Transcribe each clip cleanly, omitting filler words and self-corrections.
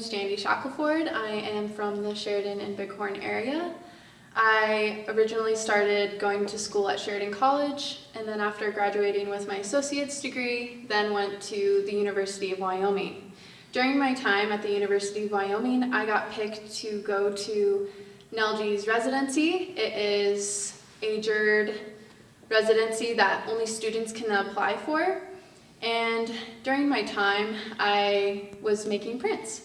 is Jandey Shackelford. I am from the Sheridan and Bighorn area. I originally started going to school at Sheridan College, and then after graduating with my associate's degree, then went to the University of Wyoming. During my time at the University of Wyoming, I got picked to go to NELG's residency. It is a juried residency that only students can apply for. And during my time, I was making prints.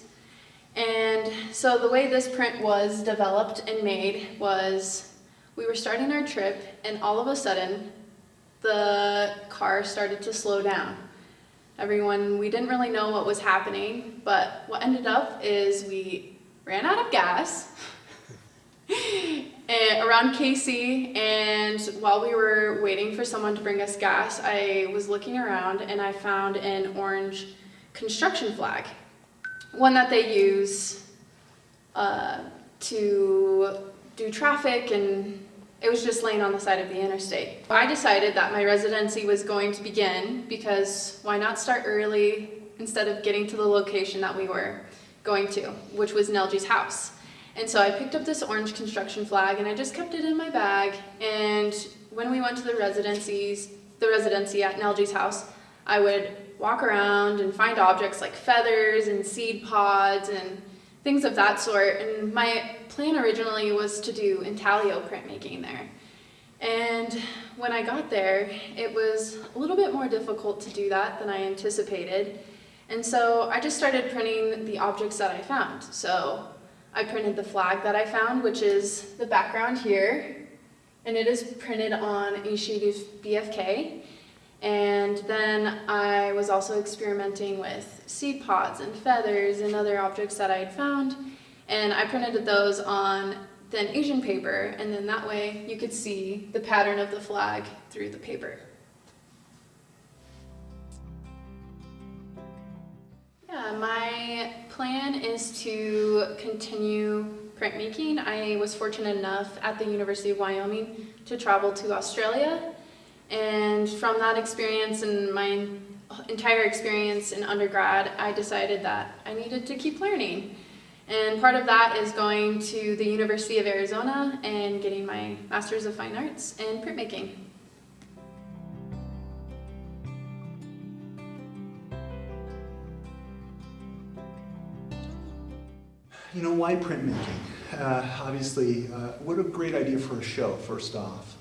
And so the way this print was developed and made was we were starting our trip, and all of a sudden, the car started to slow down. We didn't really know what was happening, but what ended up is we ran out of gas around KC, and while we were waiting for someone to bring us gas, I was looking around and I found an orange construction flag, one that they use to do traffic, and it was just laying on the side of the interstate. I decided that my residency was going to begin because why not start early instead of getting to the location that we were going to, which was NELG's house. And so I picked up this orange construction flag and I just kept it in my bag, and when we went to the residency at NELG's house, I would walk around and find objects like feathers and seed pods and things of that sort. And my plan originally was to do intaglio printmaking there. And when I got there, it was a little bit more difficult to do that than I anticipated. And so I just started printing the objects that I found. So I printed the flag that I found, which is the background here, and it is printed on a sheet of BFK. And then I was also experimenting with seed pods and feathers and other objects that I had found, and I printed those on thin Asian paper, and then that way you could see the pattern of the flag through the paper. Yeah, my plan is to continue printmaking. I was fortunate enough at the University of Wyoming to travel to Australia, and from that experience and my entire experience in undergrad, I decided that I needed to keep learning. And part of that is going to the University of Arizona and getting my Master's of Fine Arts in printmaking. You know, why printmaking? Obviously, what a great idea for a show, first off.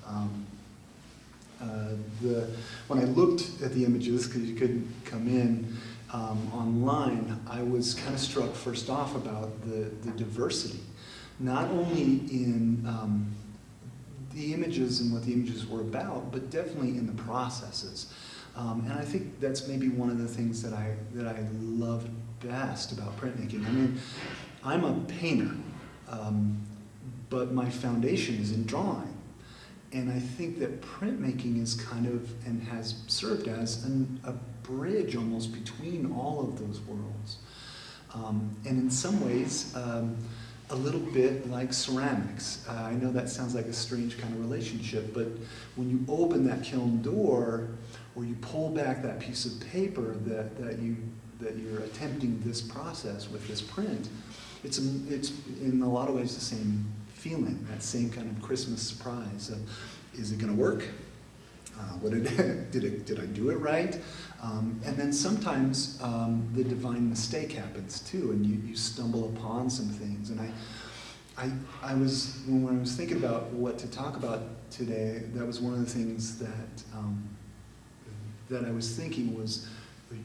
When I looked at the images, because you couldn't come in online, I was kind of struck first off about the diversity, not only in the images and what the images were about, but definitely in the processes. And I think that's maybe one of the things that I love best about printmaking. I mean, I'm a painter, but my foundation is in drawing. And I think that printmaking is kind of, and has served as a bridge almost between all of those worlds. And in some ways, a little bit like ceramics. I know that sounds like a strange kind of relationship, but when you open that kiln door, or you pull back that piece of paper that you're attempting this process with this print, it's in a lot of ways the same feeling, that same kind of Christmas surprise of, is it going to work? Did I do it right? And then sometimes the divine mistake happens too, and you stumble upon some things. And I was, when I was thinking about what to talk about today, that was one of the things that I was thinking was,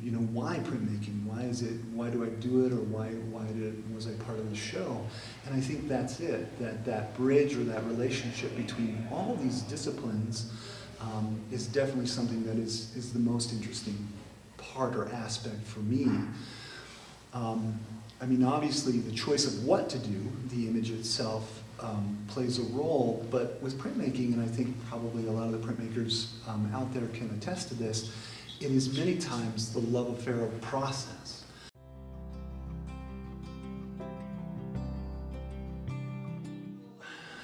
you know, why printmaking? Why do I do it, or why was I part of the show? And I think that's it, that bridge or that relationship between all these disciplines is definitely something that is the most interesting part or aspect for me. I mean, obviously the choice of what to do, the image itself, plays a role, but with printmaking, and I think probably a lot of the printmakers out there can attest to this, it is many times the love affair of process.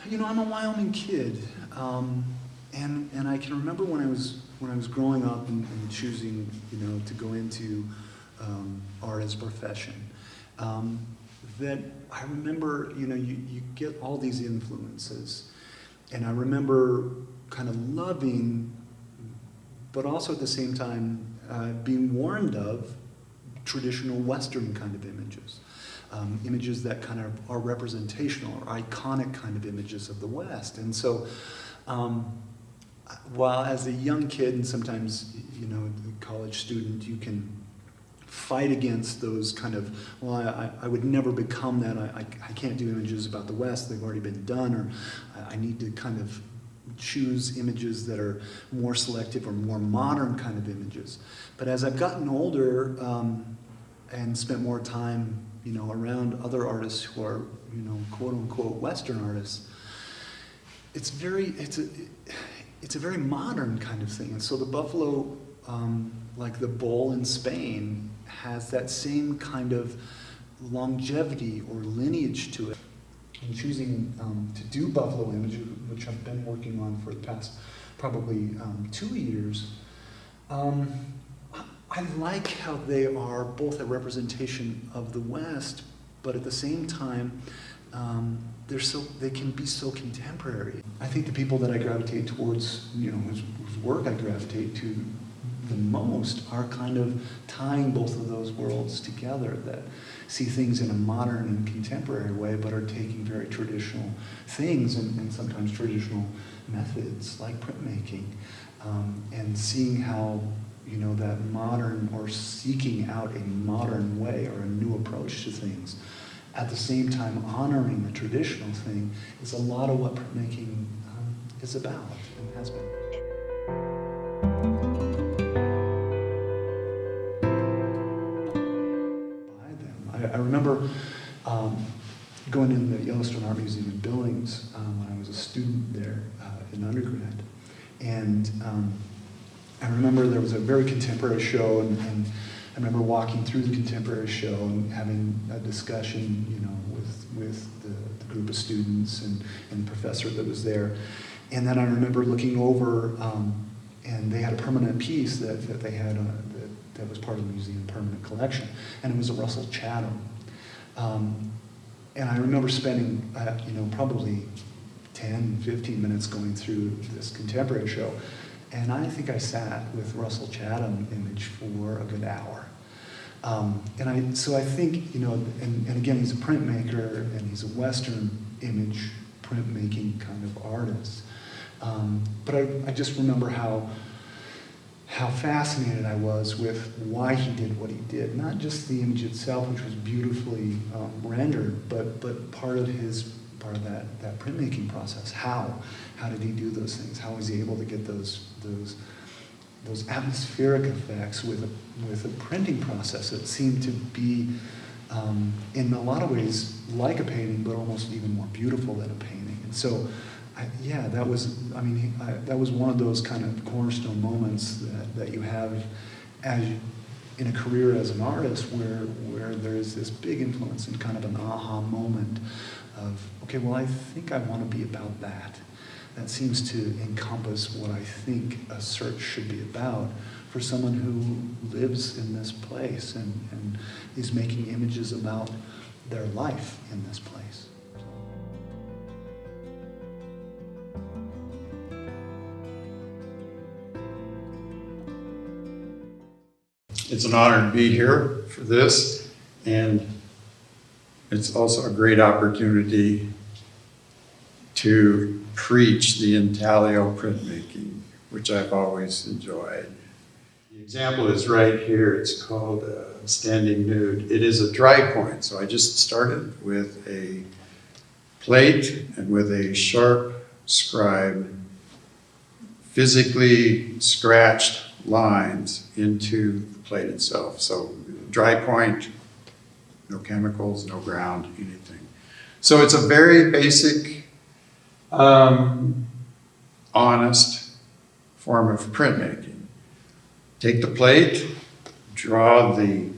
You know, I'm a Wyoming kid, and I can remember when I was growing up and choosing, you know, to go into art as a profession. that I remember, you get all these influences, and I remember kind of loving, but also at the same time being warned of traditional Western kind of images. Images that kind of are representational or iconic kind of images of the West. And so, while as a young kid and sometimes, a college student, you can fight against those kind of, well, I would never become that, I can't do images about the West, they've already been done, or I need to kind of choose images that are more selective or more modern kind of images. But as I've gotten older and spent more time around other artists who are, quote unquote Western artists, it's a very modern kind of thing. And so the buffalo, like the bull in Spain, has that same kind of longevity or lineage to it. And choosing to do buffalo images, which I've been working on for the past probably 2 years, I like how they are both a representation of the West, but at the same time, they can be so contemporary. I think the people that I gravitate towards, whose work I gravitate to the most, are kind of tying both of those worlds together, that see things in a modern and contemporary way, but are taking very traditional things and sometimes traditional methods like printmaking, and seeing how that modern, or seeking out a modern way or a new approach to things, at the same time honoring the traditional thing, is a lot of what printmaking is about and has been. I remember going in the Yellowstone Art Museum in Billings when I was a student there in undergrad, and I remember there was a very contemporary show, and I remember walking through the contemporary show and having a discussion, with the group of students and the professor that was there. And then I remember looking over, and they had a permanent piece that they had that was part of the museum permanent collection, and it was a Russell Chatham. And I remember spending, probably 10, 15 minutes going through this contemporary show. And I think I sat with Russell Chatham image for a good hour. So I think, and again, he's a printmaker, and he's a Western image printmaking kind of artist. But I just remember how fascinated I was with why he did what he did. Not just the image itself, which was beautifully rendered, but part of that printmaking process. How did he do those things? How was he able to get those atmospheric effects with a printing process that seemed to be, in a lot of ways, like a painting, but almost even more beautiful than a painting. And so, that was one of those kind of cornerstone moments that you have in a career as an artist, where there is this big influence and kind of an aha moment of, okay, well, I think I want to be about that. That seems to encompass what I think a search should be about for someone who lives in this place and is making images about their life in this place. It's an honor to be here for this, and it's also a great opportunity to preach the intaglio printmaking, which I've always enjoyed. The example is right here. It's called Standing Nude. It is a dry point, so I just started with a plate and with a sharp scribe, physically scratched lines into the plate itself. So dry point, no chemicals, no ground, anything. So it's a very basic, honest form of printmaking. Take the plate, draw the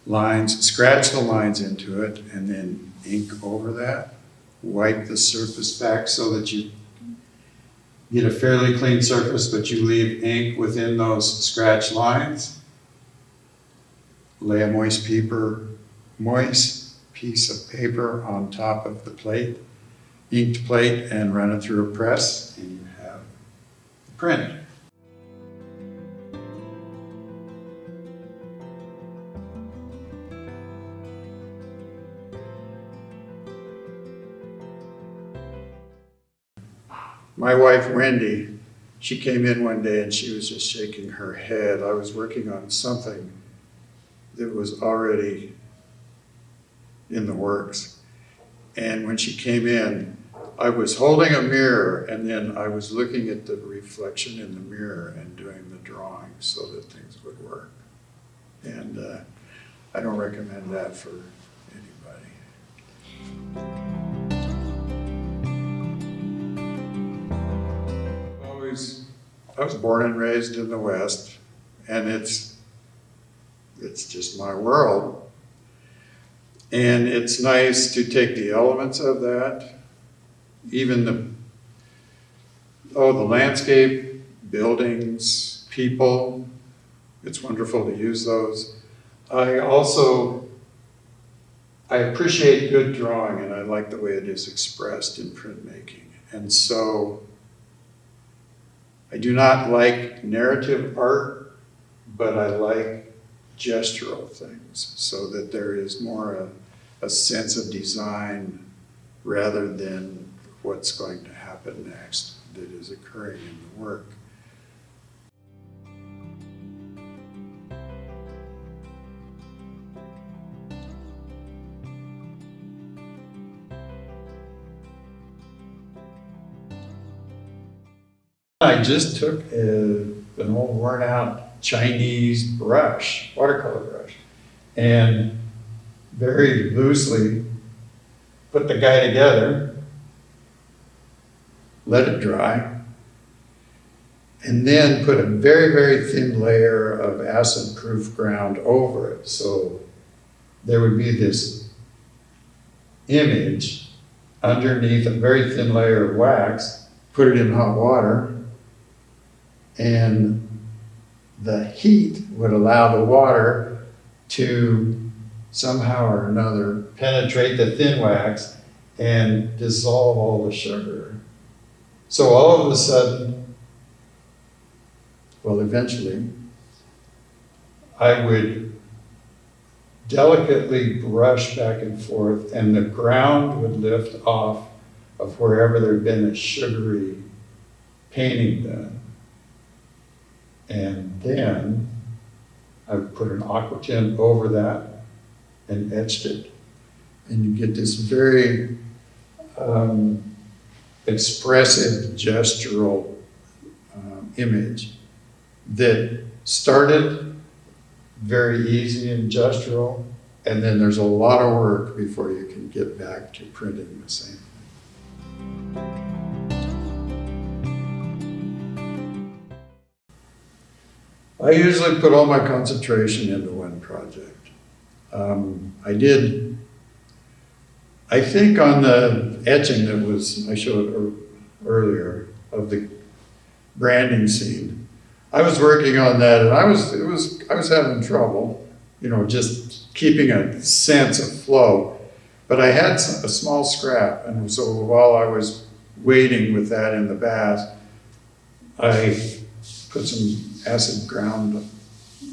lines, scratch the lines into it, and then ink over that. Wipe the surface back so that you get a fairly clean surface, but you leave ink within those scratch lines. Lay a moist piece of paper on top of the plate, inked plate, and run it through a press, and you have the print. My wife, Wendy, she came in one day and she was just shaking her head. I was working on something that was already in the works. And when she came in, I was holding a mirror and then I was looking at the reflection in the mirror and doing the drawing so that things would work. And I don't recommend that for anybody. I was born and raised in the West, and it's just my world. And it's nice to take the elements of that, even the landscape, buildings, people. It's wonderful to use those. I appreciate good drawing, and I like the way it is expressed in printmaking. And so I do not like narrative art, but I like gestural things so that there is more a sense of design rather than what's going to happen next that is occurring in the work. I just took an old worn out Chinese brush, watercolor brush, and very loosely put the guy together, let it dry, and then put a very, very thin layer of acid-proof ground over it. So there would be this image underneath a very thin layer of wax, put it in hot water, and the heat would allow the water to somehow or another penetrate the thin wax and dissolve all the sugar. So all of a sudden, well, eventually, I would delicately brush back and forth, and the ground would lift off of wherever there had been a sugary painting done. And then I would put an aqua tint over that and etched it. And you get this very expressive gestural image that started very easy and gestural, and then there's a lot of work before you can get back to printing the same thing. I usually put all my concentration into one project. I think on the etching that I showed earlier of the branding scene, I was working on that and I was having trouble, just keeping a sense of flow. But I had a small scrap, and so while I was waiting with that in the bath, I put some acid ground,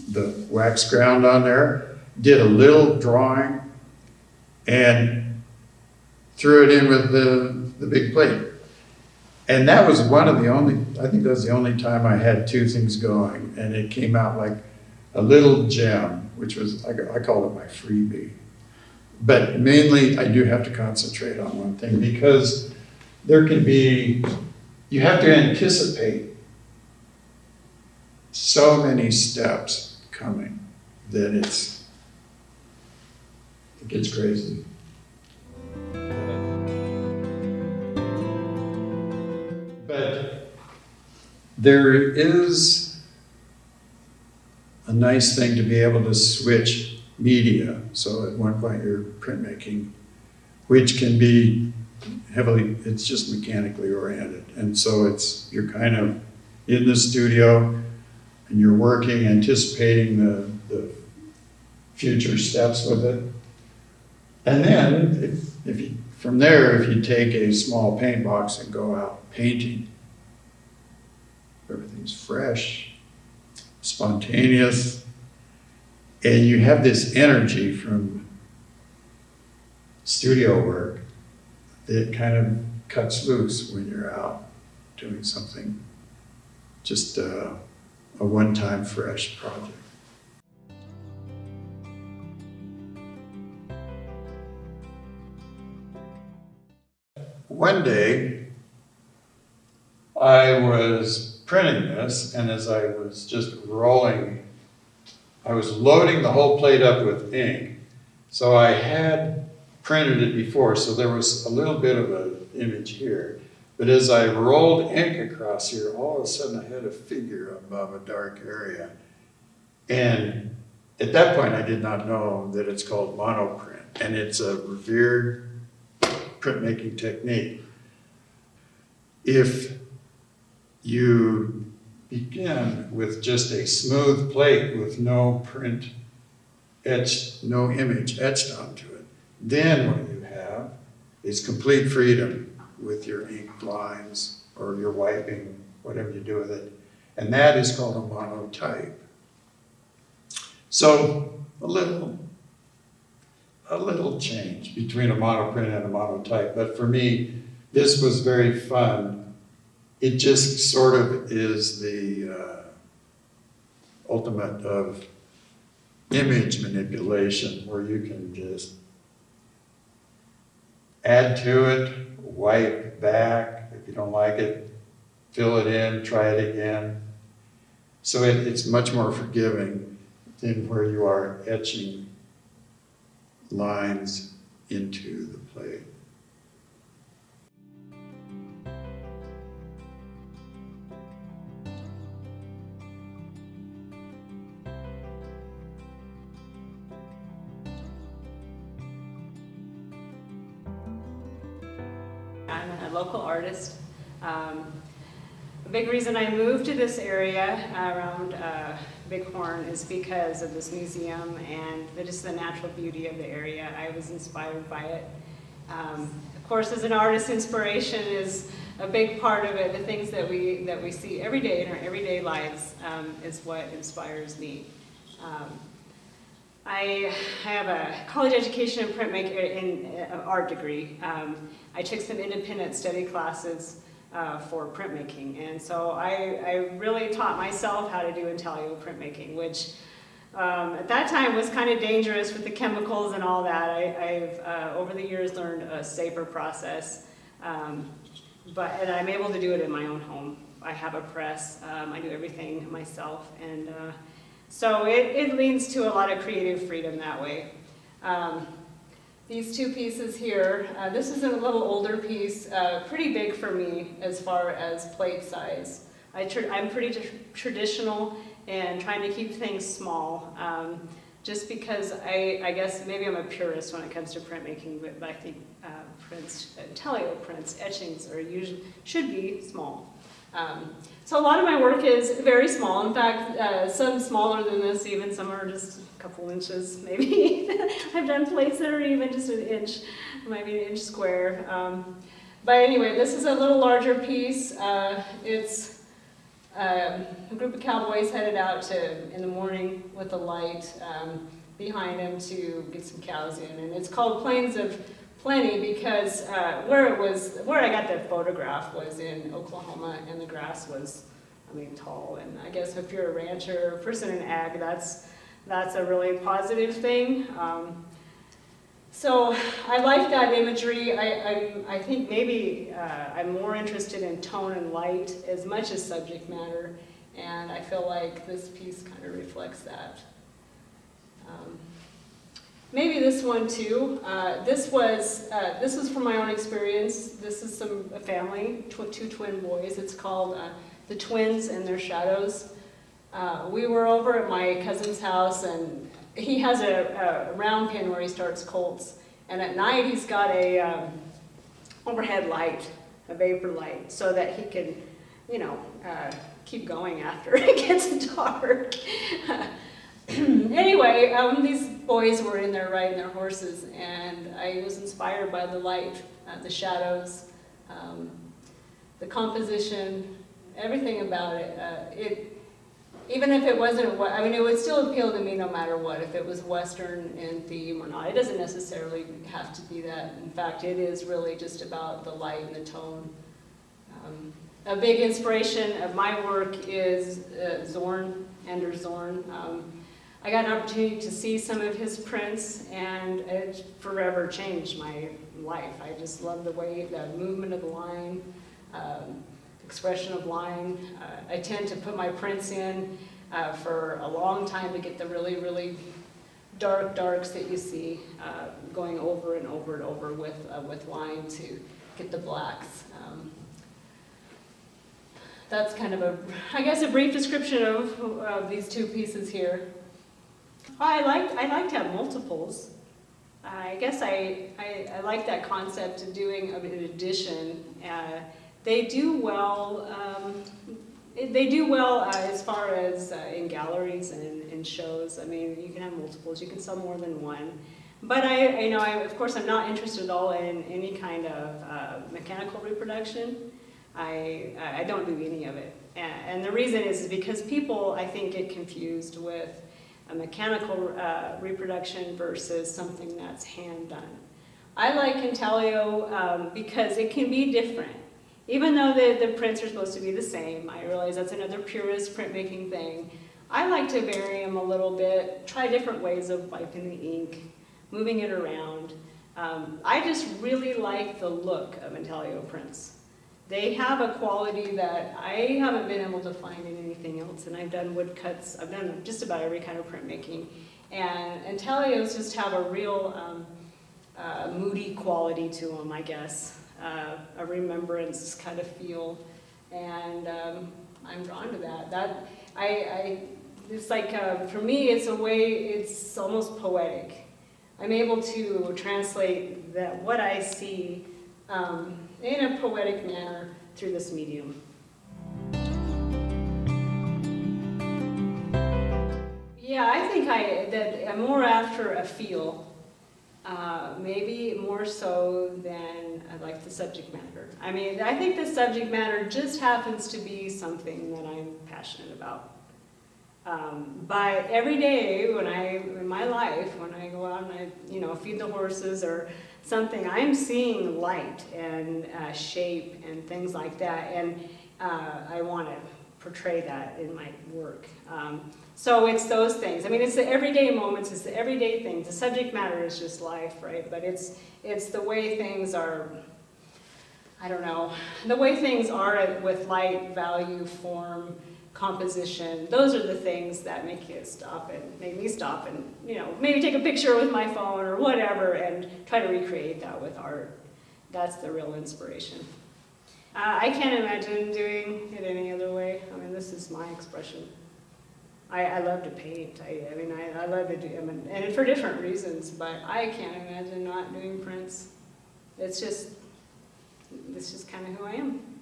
the wax ground on there, did a little drawing, and threw it in with the big plate. And that was I think that was the only time I had two things going, and it came out like a little gem, which was, I called it my freebie. But mainly I do have to concentrate on one thing, because you have to anticipate so many steps coming that it gets crazy. But there is a nice thing to be able to switch media. So at one point you're printmaking, which can be it's just mechanically oriented. And so you're kind of in the studio and you're working, anticipating the future steps with it. And then, if you, from there, if you take a small paint box and go out painting, everything's fresh, spontaneous, and you have this energy from studio work that kind of cuts loose when you're out doing something, just a one-time fresh project. One day, I was printing this, and as I was just rolling, I was loading the whole plate up with ink. So I had printed it before, so there was a little bit of an image here. But as I rolled ink across here, all of a sudden I had a figure above a dark area. And at that point, I did not know that it's called monoprint, and it's a revered printmaking technique. If you begin with just a smooth plate with no print etched, no image etched onto it, then what you have is complete freedom with your ink lines or your wiping, whatever you do with it. And that is called a monotype. So a little change between a monoprint and a monotype, but for me, this was very fun. It just sort of is the ultimate of image manipulation, where you can just add to it, wipe back. If you don't like it, fill it in, try it again. So it's much more forgiving than where you are etching lines into the plate. I'm a local artist. A big reason I moved to this area around Bighorn is because of this museum and just the natural beauty of the area. I was inspired by it. Of course, as an artist, inspiration is a big part of it. The things that we see every day in our everyday lives is what inspires me. I have a college education in printmaking, in art degree. I took some independent study classes for printmaking, and so I really taught myself how to do intaglio printmaking, which at that time was kind of dangerous with the chemicals and all that. I've over the years learned a safer process, and I'm able to do it in my own home. I have a press. I do everything myself, and so it leads to a lot of creative freedom that way. These two pieces here, this is a little older piece, pretty big for me as far as plate size. I'm pretty traditional and trying to keep things small, just because I guess maybe I'm a purist when it comes to printmaking, but I think intaglio prints, etchings should be small. So a lot of my work is very small. In fact, some smaller than this, even some are just a couple inches, maybe. I've done plates that are even just an inch, maybe an inch square. But anyway, this is a little larger piece. It's a group of cowboys headed out in the morning with a light behind them to get some cows in. And it's called Plains of Plenty because where I got the photograph was in Oklahoma, and the grass was, tall. And I guess if you're a rancher or a person in ag, that's a really positive thing. So I like that imagery. I think maybe I'm more interested in tone and light as much as subject matter, and I feel like this piece kind of reflects that. Maybe this one too. This was from my own experience. This is a family, two twin boys. It's called The Twins and Their Shadows. We were over at my cousin's house, and he has a round pin where he starts colts. And at night he's got a overhead light, a vapor light, so that he can, keep going after it gets dark. Anyway, these boys were in there riding their horses, and I was inspired by the light, the shadows, the composition, everything about it. Even if it wasn't, I mean, it would still appeal to me no matter what, if it was Western in theme or not. It doesn't necessarily have to be that. In fact, it is really just about the light and the tone. A big inspiration of my work is Zorn, Anders Zorn. I got an opportunity to see some of his prints, and it forever changed my life. I just love the way, the movement of the line, expression of line. I tend to put my prints in for a long time to get the really, really darks that you see, going over and over and over with line to get the blacks. That's kind of I guess a brief description of these two pieces here. I like to have multiples. I guess I like that concept of doing an addition. They do well. They do well as far as in galleries and in shows. I mean, you can have multiples. You can sell more than one. But of course, I'm not interested at all in any kind of mechanical reproduction. I don't do any of it. And the reason is because people, I think, get confused with a mechanical reproduction versus something that's hand done. I like intaglio because it can be different. Even though the prints are supposed to be the same, I realize that's another purist printmaking thing. I like to vary them a little bit, try different ways of wiping the ink, moving it around. I just really like the look of intaglio prints. They have a quality that I haven't been able to find in anything else, and I've done woodcuts, I've done just about every kind of printmaking, and intaglios just have a real moody quality to them, I guess, a remembrance kind of feel, and I'm drawn to that. It's like, for me, it's a way, it's almost poetic. I'm able to translate what I see in a poetic manner through this medium. Yeah, I think that I'm more after a feel, maybe more so than I like the subject matter. I mean, I think the subject matter just happens to be something that I'm passionate about. But every day in my life, when I go out and I feed the horses or something, I'm seeing light and shape and things like that, and I want to portray that in my work. So it's those things. I mean, it's the everyday moments, it's the everyday things. The subject matter is just life, right? But it's the way things are, I don't know, the way things are with light, value, form, composition. Those are the things that make me stop and maybe take a picture with my phone or whatever and try to recreate that with art. That's the real inspiration. I can't imagine doing it any other way. I mean, this is my expression. I love to paint. I love to do, and for different reasons, but I can't imagine not doing prints. It's just kind of who I am.